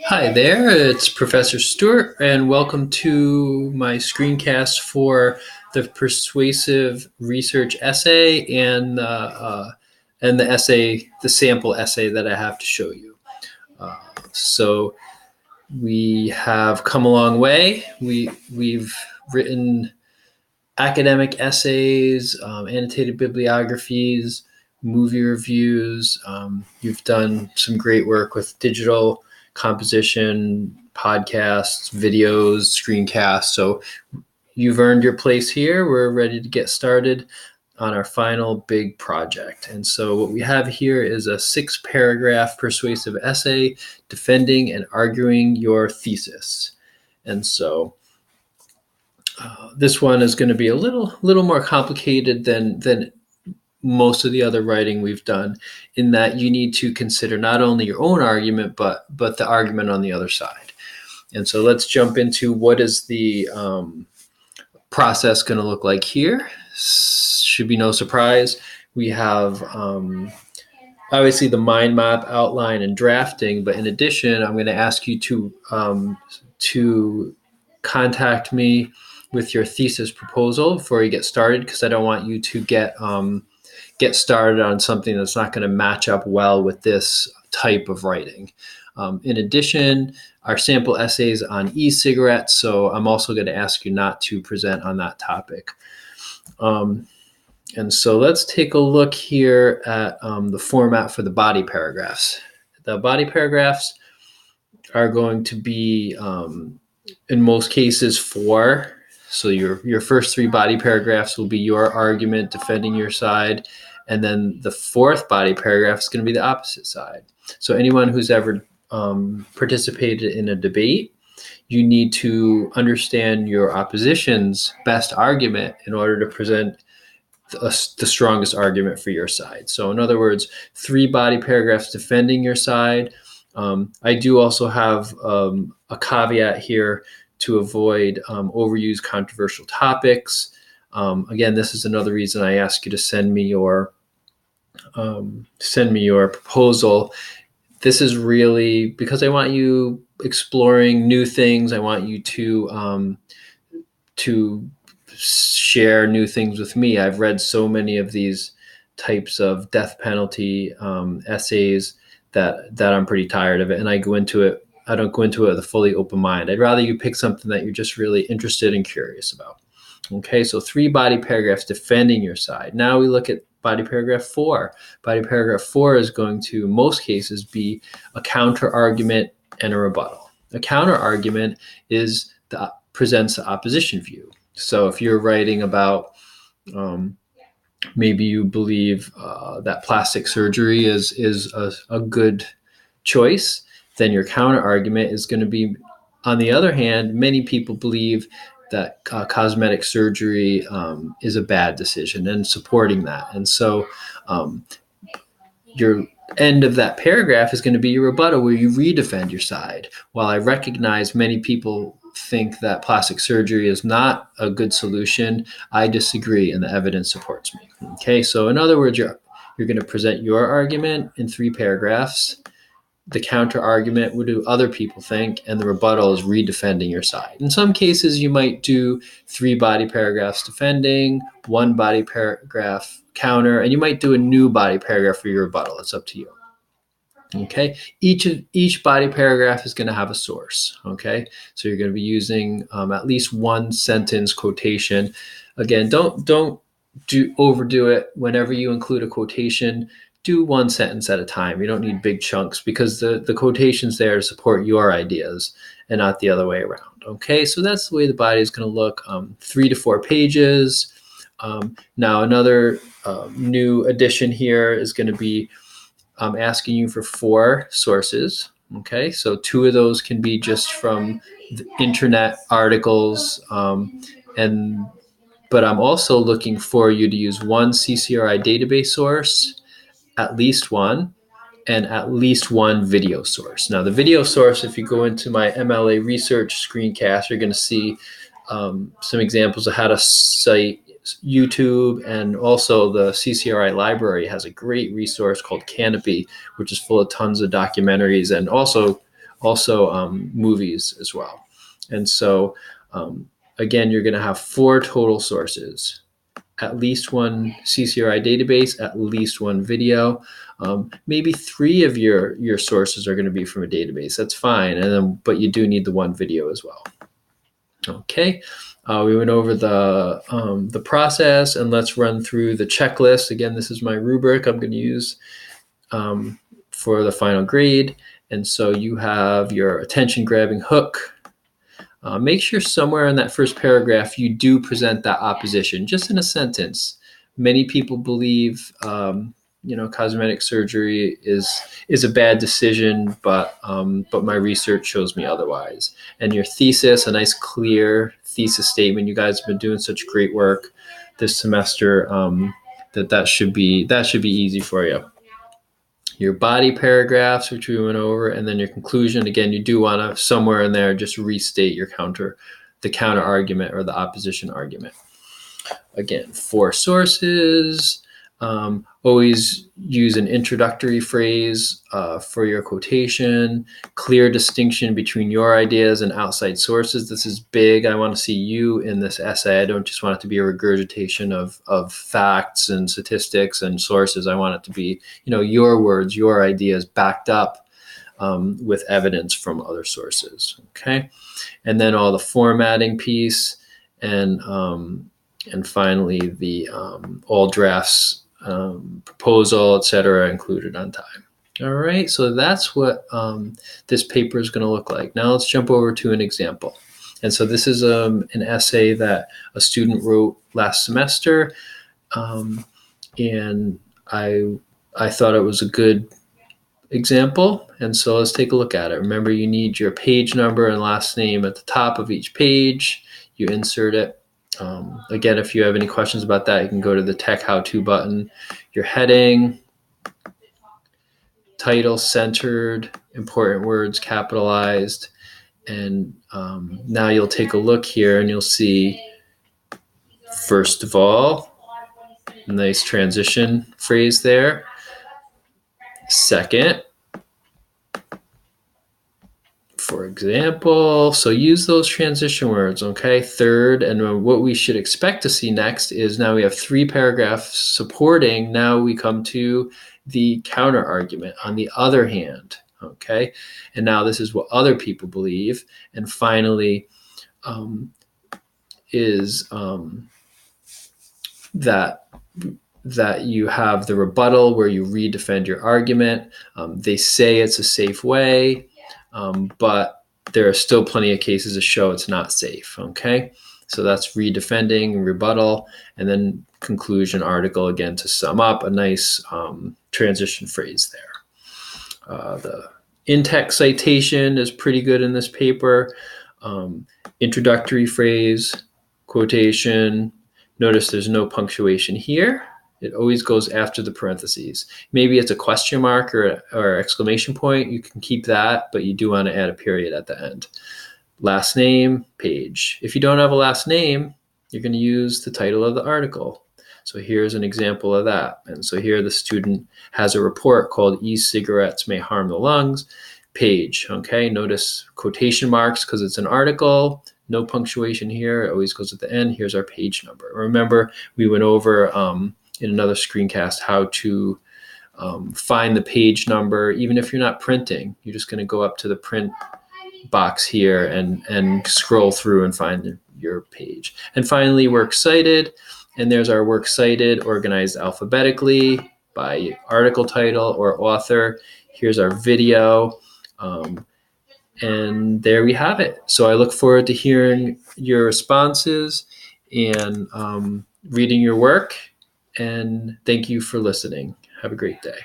Hi there, it's Professor Stewart, and welcome to my screencast for the persuasive research essay and the essay, the sample essay that I have to show you. So we have come a long way. We've written academic essays, annotated bibliographies, movie reviews. You've done some great work with digital composition, podcasts, videos, screencasts. So you've earned your place here. We're ready to get started on our final big project. And so what we have here is a 6-paragraph persuasive essay defending and arguing your thesis. And so this one is going to be a little more complicated than most of the other writing we've done, in that you need to consider not only your own argument but the argument on the other side. And so let's jump into what is the process going to look like here. Should be no surprise. We have obviously the mind map, outline, and drafting, but in addition, I'm going to ask you to contact me with your thesis proposal before you get started, because I don't want you to get started on something that's not going to match up well with this type of writing. In addition, our sample essays on e-cigarettes, so I'm also going to ask you not to present on that topic. And so let's take a look here at the format for the body paragraphs. The body paragraphs are going to be, in most cases, 4. So your first 3 body paragraphs will be your argument defending your side, and then the 4th body paragraph is going to be the opposite side. So anyone who's ever participated in a debate, you need to understand your opposition's best argument in order to present the strongest argument for your side. So in other words, 3 body paragraphs defending your side. I do also have a caveat here to avoid overused controversial topics. Again, this is another reason I ask you to send me your proposal. This is really because I want you exploring new things. I want you to share new things with me. I've read so many of these types of death penalty essays that I'm pretty tired of it, and I don't go into it with a fully open mind. I'd rather you pick something that you're just really interested and curious about. Okay, so 3 body paragraphs defending your side. Now we look at body paragraph 4. Body paragraph 4 is going to, in most cases, be a counter argument and a rebuttal. A counter argument presents the opposition view. So if you're writing about maybe you believe that plastic surgery is a good choice, then your counter argument is going to be, on the other hand, many people believe that cosmetic surgery is a bad decision, and supporting that. And so your end of that paragraph is going to be your rebuttal, where you redefend your side. While I recognize many people think that plastic surgery is not a good solution, I disagree, and the evidence supports me. Okay, so in other words, you're going to present your argument in 3 paragraphs. The counter argument, what do other people think, and the rebuttal is redefending your side. In some cases, you might do 3 body paragraphs defending, 1 body paragraph counter, and you might do a new body paragraph for your rebuttal. It's up to you. Okay, each body paragraph is going to have a source. Okay, so you're going to be using at least 1 sentence quotation. Again, don't overdo it. Whenever you include a quotation, do 1 sentence at a time. You don't need big chunks, because the quotation's there to support your ideas and not the other way around. Okay, so that's the way the body is going to look. 3 to 4 pages. Now another new addition here is going to be asking you for 4 sources. Okay, so 2 of those can be just from the internet articles, but I'm also looking for you to use 1 CCRI database source, at least 1, and at least 1 video source. Now the video source, if you go into my MLA research screencast, you're going to see some examples of how to cite YouTube, and also the CCRI library has a great resource called Canopy, which is full of tons of documentaries and also also movies as well. And so again, you're going to have 4 total sources, at least one CCRI database, at least one video. Maybe 3 of your sources are going to be from a database. That's fine. And then, but you do need the one video as well. Okay. We went over the process, and let's run through the checklist. Again, this is my rubric I'm going to use for the final grade. And so you have your attention grabbing hook. Make sure somewhere in that first paragraph you do present that opposition, just in a sentence. Many people believe cosmetic surgery is a bad decision, but my research shows me otherwise. And your thesis, a nice clear thesis statement. You guys have been doing such great work this semester that should be easy for you. Your body paragraphs, which we went over, and then your conclusion. Again, you do want to somewhere in there just restate the counter argument or the opposition argument. Again, 4 sources. Always use an introductory phrase for your quotation. Clear distinction between your ideas and outside sources. This is big. I want to see you in this essay. I don't just want it to be a regurgitation of facts and statistics and sources. I want it to be, your words, your ideas backed up with evidence from other sources. Okay, and then all the formatting piece, and finally the all drafts. Proposal, etc., included on time. All right, so that's what this paper is going to look like. Now let's jump over to an example. And so this is an essay that a student wrote last semester, and I thought it was a good example. And so let's take a look at it. Remember, you need your page number and last name at the top of each page. You insert it. Again, if you have any questions about that, you can go to the Tech How-To button. Your heading, title centered, important words capitalized, and now you'll take a look here and you'll see, first of all, nice transition phrase there. Second, for example, so use those transition words, okay? Third, and what we should expect to see next is now we have 3 paragraphs supporting. Now we come to the counter argument on the other hand, okay? And now this is what other people believe. And finally, is that you have the rebuttal where you redefend your argument. They say it's a safe way. But there are still plenty of cases to show it's not safe, okay? So that's redefending, rebuttal, and then conclusion article, again, to sum up, a nice transition phrase there. The in-text citation is pretty good in this paper. Introductory phrase, quotation. Notice there's no punctuation here. It always goes after the parentheses. Maybe it's a question mark or exclamation point. You can keep that, but you do want to add a period at the end. Last name, page. If you don't have a last name, you're going to use the title of the article. So here's an example of that. And so here the student has a report called E-Cigarettes May Harm the Lungs. Page, okay? Notice quotation marks because it's an article. No punctuation here. It always goes at the end. Here's our page number. Remember, we went over in another screencast how to find the page number. Even if you're not printing, you're just going to go up to the print box here and scroll through and find your page. And finally, works cited. And there's our works cited organized alphabetically by article title or author. Here's our video. And there we have it. So I look forward to hearing your responses and reading your work. And thank you for listening. Have a great day.